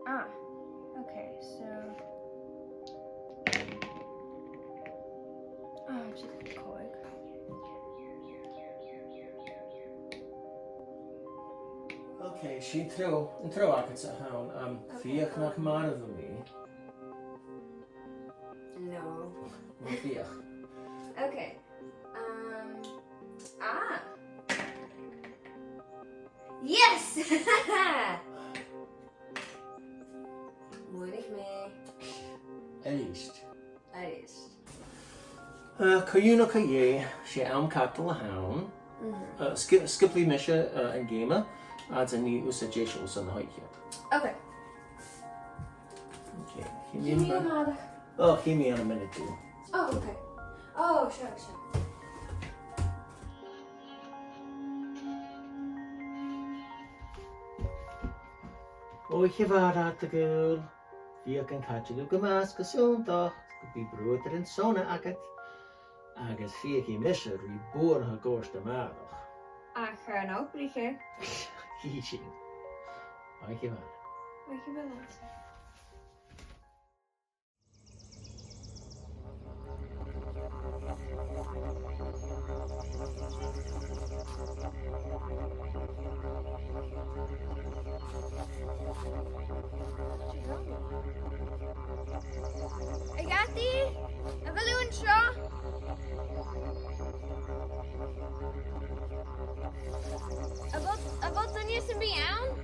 Okay, so... just coig. Okay, sin tro agat sa hawn. Fiach nach mar of me. No. Fiach. Okay. Yes! Moet ik mee? Eist. Cuyúna caye, sé am catal a hawn. Skiply misha and Geama. Adds a new usagation on the height here. Okay. Okay. Give me a mother. Oh, give me in a minute too. Oh, okay. Oh, sure. Oh, ich war at the girl. Via can catch you gamas, casonta. Be brother and sona agat. Agus via he misha reborn her ghost a mother. I can ook vliegen. Kiesje. Oh, ich war. Weet je wel eens? Ik gaat die. Een balloontje. Wat dan is er bij jou?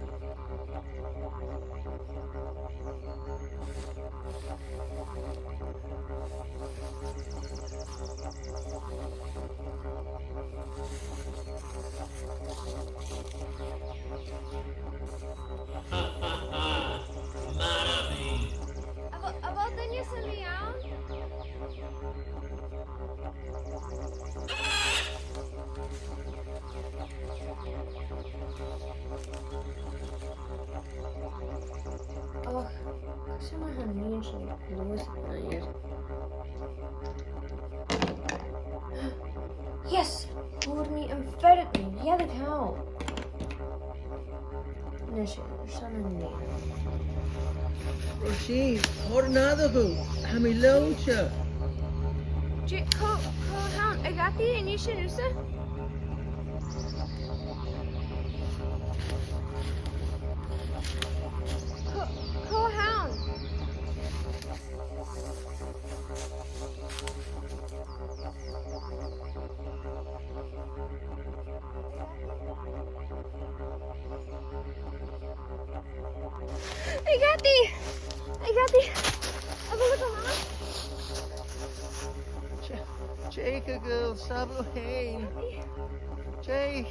Wat dan is er bij jou? Oh, ik zou maar gaan neer zijn. Yes! Hoor me een verder niet. Ja, dat hou. Nee, er staan er niet. Róisín, hoor another who. Hammy loacha. Hound, ik got die en je snussen. Hound. Ik got die. Ik wil het al aan. Jake, girl, stop heen. Jake.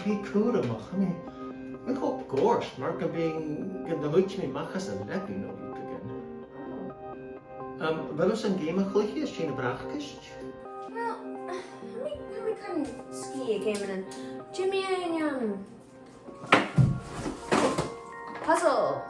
Be cool amach. I mean, ik hoop gorst, maar kan de luidje mee machas en lekker nog niet again. Wel eens een game gelijk is, geen braakjes. Well, we kan skiën game en Jimmy en puzzle.